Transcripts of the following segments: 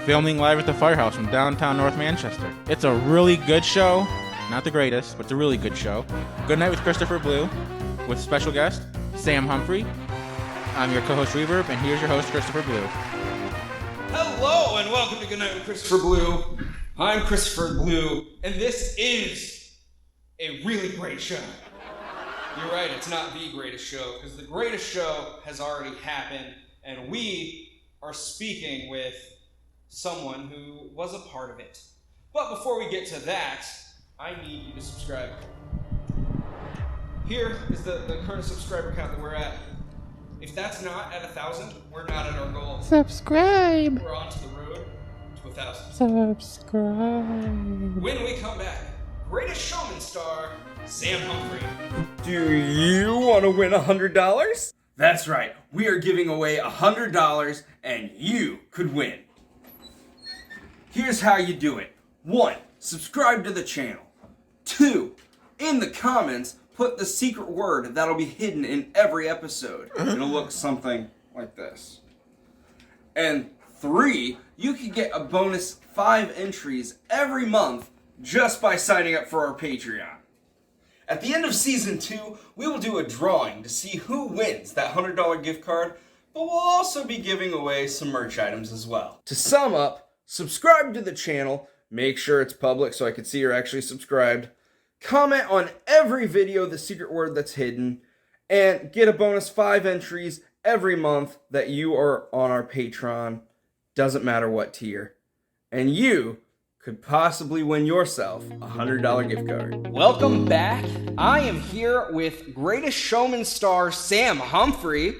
filming live at the firehouse from downtown North Manchester. It's a really good show. Not the greatest, but it's a really good show. Good Night with Christopher Blue, with special guest, Sam Humphrey. I'm your co-host, Reverb, and here's your host, Christopher Blue. Hello, and welcome to Good Night with Christopher Blue. I'm Christopher Blue, and this is a really great show. You're right, it's not the greatest show, because the greatest show has already happened, and we are speaking with someone who was a part of it. But before we get to that, I need you to subscribe. Here is the current subscriber count that we're at. If that's not at 1,000, we're not at our goal. Subscribe. We're on to the road to 1,000. Subscribe. When we come back, Greatest Showman star, Sam Humphrey. Do you want to win $100? That's right. We are giving away $100 and you could win. Here's how you do it. 1. Subscribe to the channel. 2. In the comments, put the secret word that'll be hidden in every episode. It'll look something like this. And 3. You can get a bonus 5 entries every month just by signing up for our Patreon. At the end of Season 2, we will do a drawing to see who wins that $100 gift card, but we'll also be giving away some merch items as well. To sum up, subscribe to the channel, make sure it's public so I can see you're actually subscribed, comment on every video the secret word that's hidden, and get a bonus 5 entries every month that you are on our Patreon. Doesn't matter what tier. And you could possibly win yourself a $100 gift card. Welcome back. I am here with Greatest Showman star Sam Humphrey.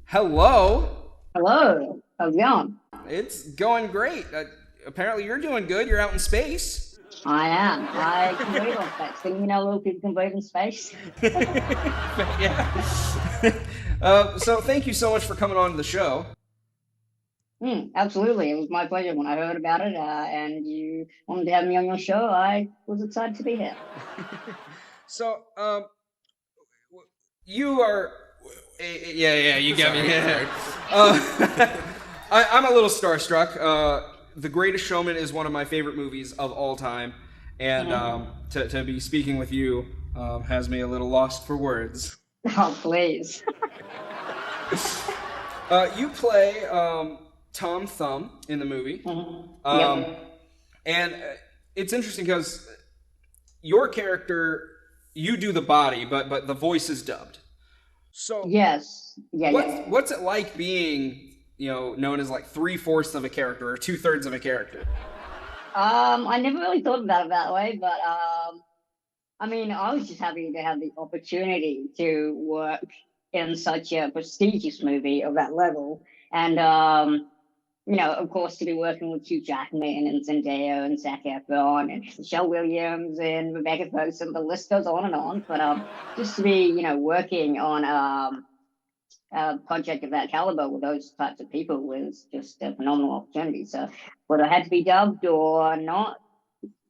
Hello. Hello. How's it going? It's going great. Apparently you're doing good. You're out in space. I am. I can breathe on space. Didn't you know little people can breathe in space? Yeah. So thank you so much for coming on to the show. Absolutely. It was my pleasure when I heard about it and you wanted to have me on your show. I was excited to be here. So, you are... Yeah, you got me. I'm a little starstruck. The Greatest Showman is one of my favorite movies of all time. And to be speaking with you has me a little lost for words. Oh, please. You play... Tom Thumb in the movie. And it's interesting because your character, you do the body, but the voice is dubbed. So yes. What's it like being, known as like 3/4 of a character or 2/3 of a character? I never really thought about it that way, but I was just happy to have the opportunity to work in such a prestigious movie of that level. And of course, to be working with Hugh Jackman and Zendaya and Zac Efron and Michelle Williams and Rebecca Ferguson, the list goes on and on. But just to be, working on a project of that caliber with those types of people was just a phenomenal opportunity. So whether I had to be dubbed or not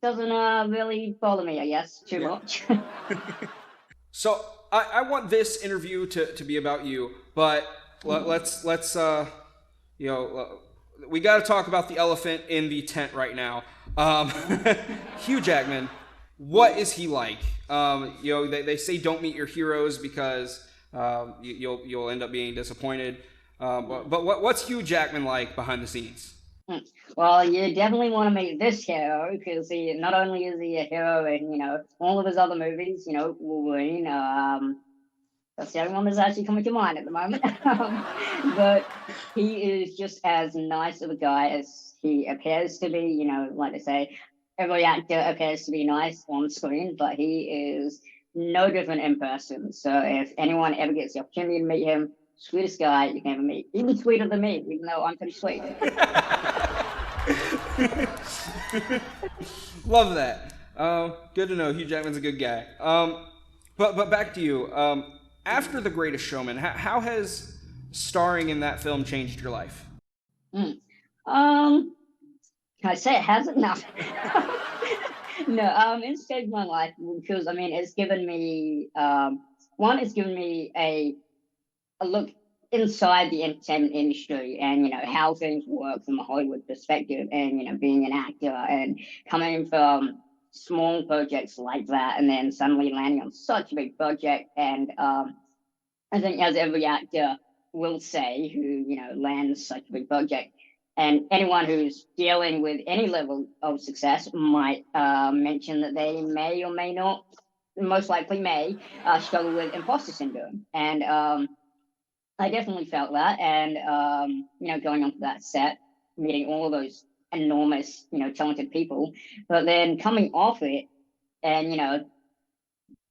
doesn't really bother me, I guess, too much. So I want this interview to be about you, but let's we got to talk about the elephant in the tent right now. Hugh Jackman, what is he like? They say don't meet your heroes because you'll end up being disappointed. But what's Hugh Jackman like behind the scenes? Well, you definitely want to meet this hero because not only is he a hero in all of his other movies, Wolverine. That's the only one that's actually coming to mind at the moment. But he is just as nice of a guy as he appears to be. Like I say, every actor appears to be nice on screen, but he is no different in person. So if anyone ever gets the opportunity to meet him, sweetest guy you can ever meet. Even sweeter than me, even though I'm pretty sweet. Love that. Good to know. Hugh Jackman's a good guy. But back to you. After The Greatest Showman, how has starring in that film changed your life? Can I say it hasn't? No. No, it's changed my life because, it's given me, it's given me a look inside the entertainment industry and, you know, how things work from a Hollywood perspective and, you know, being an actor and coming from small projects like that and then suddenly landing on such a big project. And I think as every actor will say who, you know, lands such a big project, and anyone who's dealing with any level of success might mention that they may or may not, most likely may, struggle with imposter syndrome. And I definitely felt that. And, you know, going onto that set, meeting all of those enormous, you know, talented people, but then coming off it, and, you know,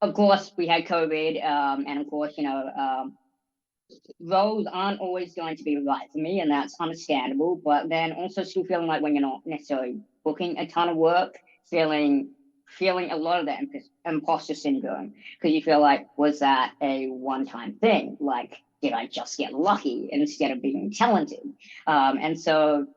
of course, we had COVID, and of course, you know, roles aren't always going to be right for me, and that's understandable. But then also still feeling like when you're not necessarily booking a ton of work, feeling a lot of that imposter syndrome because you feel like, was that a one-time thing? Like, did I just get lucky instead of being talented? And so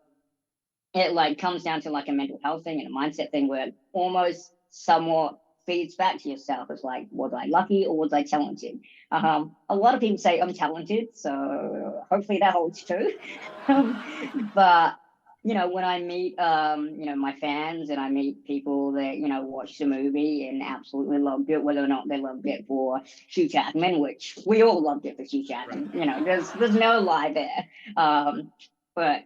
it like comes down to like a mental health thing and a mindset thing where it almost somewhat feeds back to yourself. It's like, was I lucky or was I talented? A lot of people say I'm talented, so hopefully that holds true. But you know, when I meet you know, my fans and I meet people that, you know, watch the movie and absolutely loved it, whether or not they loved it for Hugh Jackman, which we all loved it for Hugh Jackman. You know, there's no lie there. But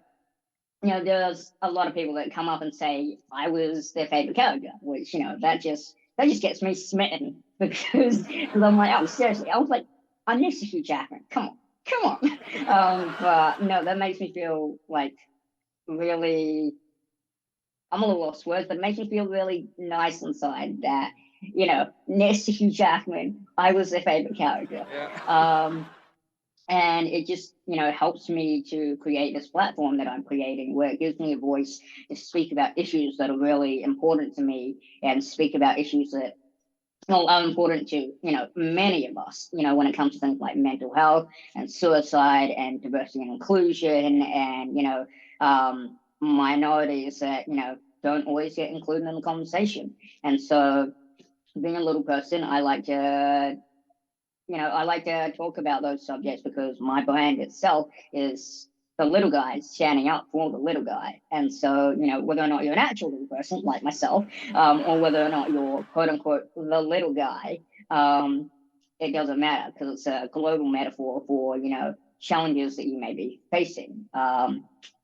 you know, there's a lot of people that come up and say I was their favorite character, which, you know, that just gets me smitten because I'm like, oh, seriously, I was like, I'm next to Hugh Jackman. Come on. But no, that makes me feel like really, I'm a little lost words, but it makes me feel really nice inside that, you know, next to Hugh Jackman, I was their favorite character. Yeah. And it just, you know, helps me to create this platform that I'm creating where it gives me a voice to speak about issues that are really important to me and speak about issues that are important to, you know, many of us, you know, when it comes to things like mental health and suicide and diversity and inclusion and, you know, minorities that, you know, don't always get included in the conversation. And so being a little person, I like to talk about those subjects because my brand itself is the little guy standing up for the little guy. And so, you know, whether or not you're an actual little person like myself, or whether or not you're quote unquote the little guy, it doesn't matter because it's a global metaphor for, you know, challenges that you may be facing.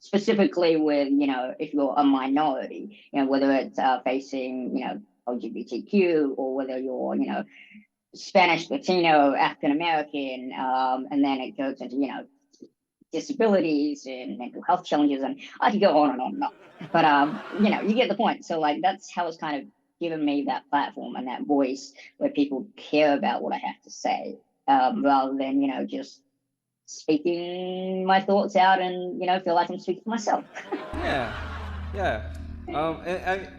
Specifically with, you know, if you're a minority, you know, whether it's facing, you know, LGBTQ or whether you're, you know, Spanish, Latino, African American, and then it goes into, you know, disabilities and mental health challenges, and I could go on and on and on. But you know, you get the point. So like that's how it's kind of given me that platform and that voice where people care about what I have to say, rather than, you know, just speaking my thoughts out and, you know, feel like I'm speaking for myself. Yeah. And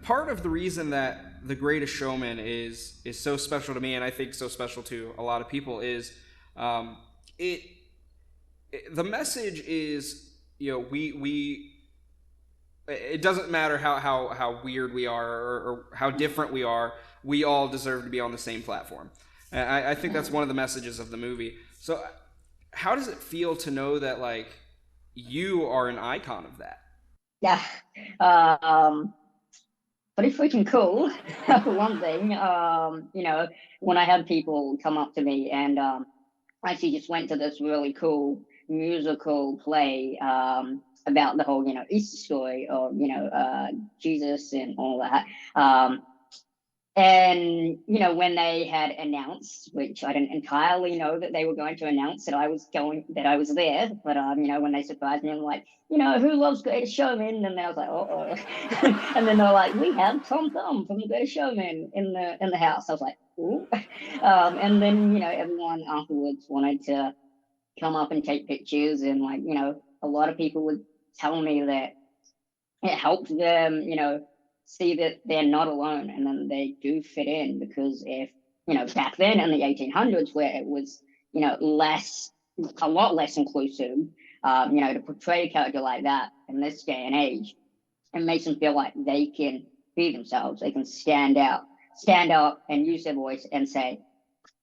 part of the reason that The Greatest Showman is so special to me, and I think so special to a lot of people, is the message is, you know, we it doesn't matter how weird we are or how different we are, we all deserve to be on the same platform. And I think that's one of the messages of the movie. So how does it feel to know that like you are an icon of that? Yeah. Pretty freaking cool, for one thing. You know, when I had people come up to me and I actually just went to this really cool musical play about the whole, you know, Easter story of, you know, Jesus and all that. And, you know, when they had announced, which I didn't entirely know that they were going to announce that I was there, but, you know, when they surprised me, I'm like, you know, who loves Greatest Showman? And then I was like, oh. And then they're like, we have Tom Thumb from the Greatest Showman in the house. I was like, ooh. And then, you know, everyone afterwards wanted to come up and take pictures. And like, you know, a lot of people would tell me that it helped them, you know, see that they're not alone and then they do fit in because if, you know, back then in the 1800s where it was, you know, a lot less inclusive, you know, to portray a character like that in this day and age, it makes them feel like they can be themselves. They can stand up and use their voice and say,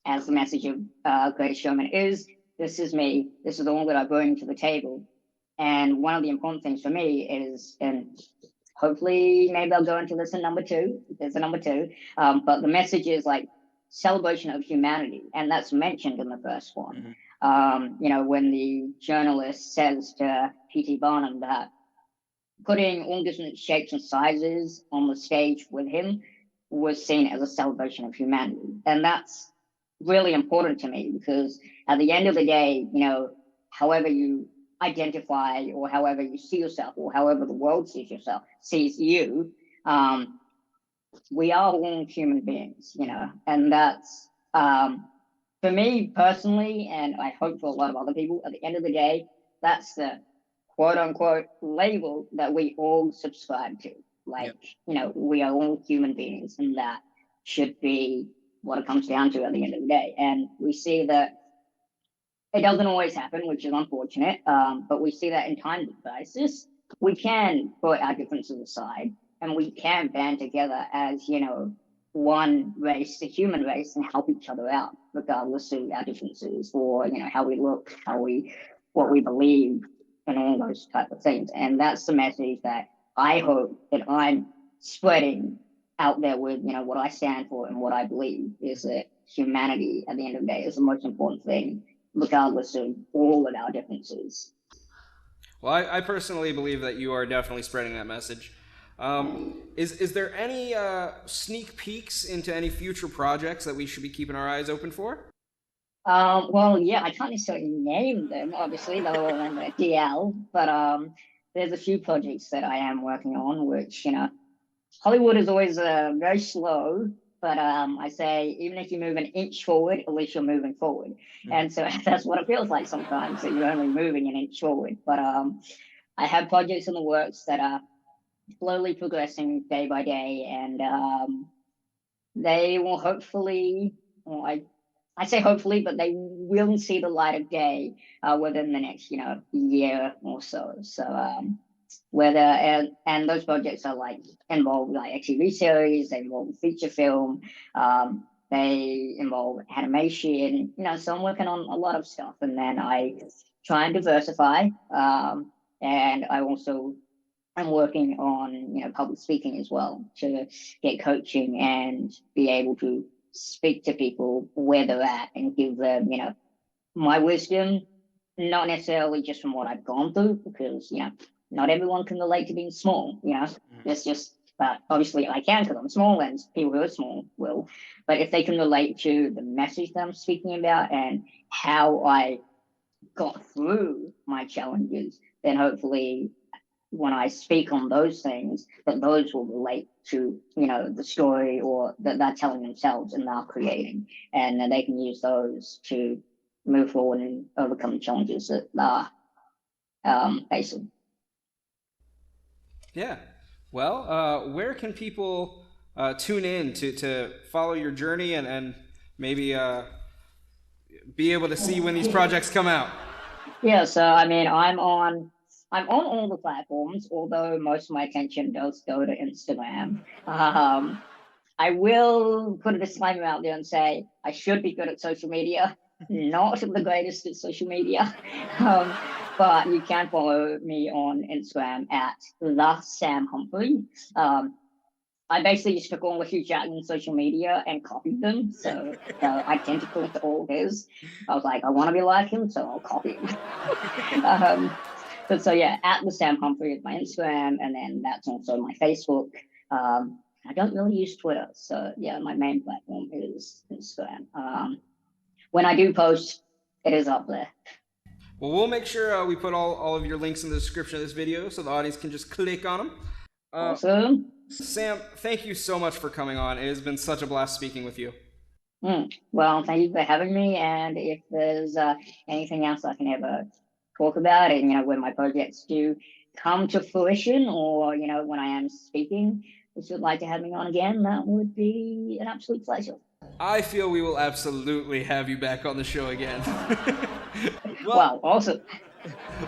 as the message of Greatest Showman is, this is me, this is all that I bring to the table. And one of the important things for me is, and hopefully maybe I'll go into this in number 2, there's a number 2, but the message is like celebration of humanity, and that's mentioned in the first one. When the journalist says to P.T. Barnum that putting all different shapes and sizes on the stage with him was seen as a celebration of humanity. And that's really important to me, because at the end of the day, however you identify or however you see yourself or however the world sees you, we are all human beings, and that's, for me personally, and I hope for a lot of other people, at the end of the day, that's the quote unquote label that we all subscribe to. We are all human beings, and that should be what it comes down to at the end of the day. And we see that it doesn't always happen, which is unfortunate, but we see that in times of crisis, we can put our differences aside and we can band together as, one race, the human race, and help each other out, regardless of our differences or, how we look, what we believe, and all those type of things. And that's the message that I hope that I'm spreading out there with, what I stand for and what I believe is that humanity at the end of the day is the most important thing, regardless of all of our differences. Well, I personally believe that you are definitely spreading that message. Is there any sneak peeks into any future projects that we should be keeping our eyes open for? Well, yeah, I can't necessarily name them, obviously, they're all in the DL, but there's a few projects that I am working on, which, Hollywood is always very slow, but I say, even if you move an inch forward, at least you're moving forward. And so that's what it feels like sometimes, that you're only moving an inch forward. But I have projects in the works that are slowly progressing day by day, and they will hopefully, I say hopefully, but they will see the light of day within the next, year or so. So and those projects are involve a TV series, they involve feature film, they involve animation, so I'm working on a lot of stuff, and then I try and diversify, and I'm working on, public speaking as well, to get coaching and be able to speak to people where they're at and give them, my wisdom, not necessarily just from what I've gone through, because, not everyone can relate to being small, It's just, but obviously I can, because I'm small, and people who are small will. But if they can relate to the message that I'm speaking about and how I got through my challenges, then hopefully when I speak on those things, that those will relate to, the story or that they're telling themselves and they're creating, and then they can use those to move forward and overcome the challenges that they're facing. Yeah. Well, where can people tune in to follow your journey and maybe be able to see when these projects come out? Yeah, so I'm on all the platforms, although most of my attention does go to Instagram. I will put a disclaimer out there and say I should be good at social media, not the greatest at social media. But you can follow me on Instagram at the Sam Humphrey. I basically just took all the Hugh Jackman social media and copied them, so they're identical to all his. I was like, I want to be like him, so I'll copy him. But so yeah, at the Sam Humphrey is my Instagram, and then that's also my Facebook. I don't really use Twitter, so yeah, my main platform is Instagram. When I do post, it is up there. Well, we'll make sure we put all of your links in the description of this video so the audience can just click on them. Awesome. Sam, thank you so much for coming on. It has been such a blast speaking with you. Well, thank you for having me, and if there's anything else I can ever talk about, and when my projects do come to fruition, or when I am speaking, if you'd like to have me on again, that would be an absolute pleasure. I feel we will absolutely have you back on the show again. Well, awesome.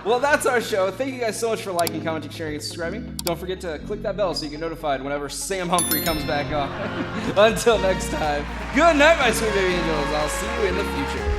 Well, that's our show. Thank you guys so much for liking, commenting, sharing, and subscribing. Don't forget to click that bell so you get notified whenever Sam Humphrey comes back on. Until next time, good night, my sweet baby angels. I'll see you in the future.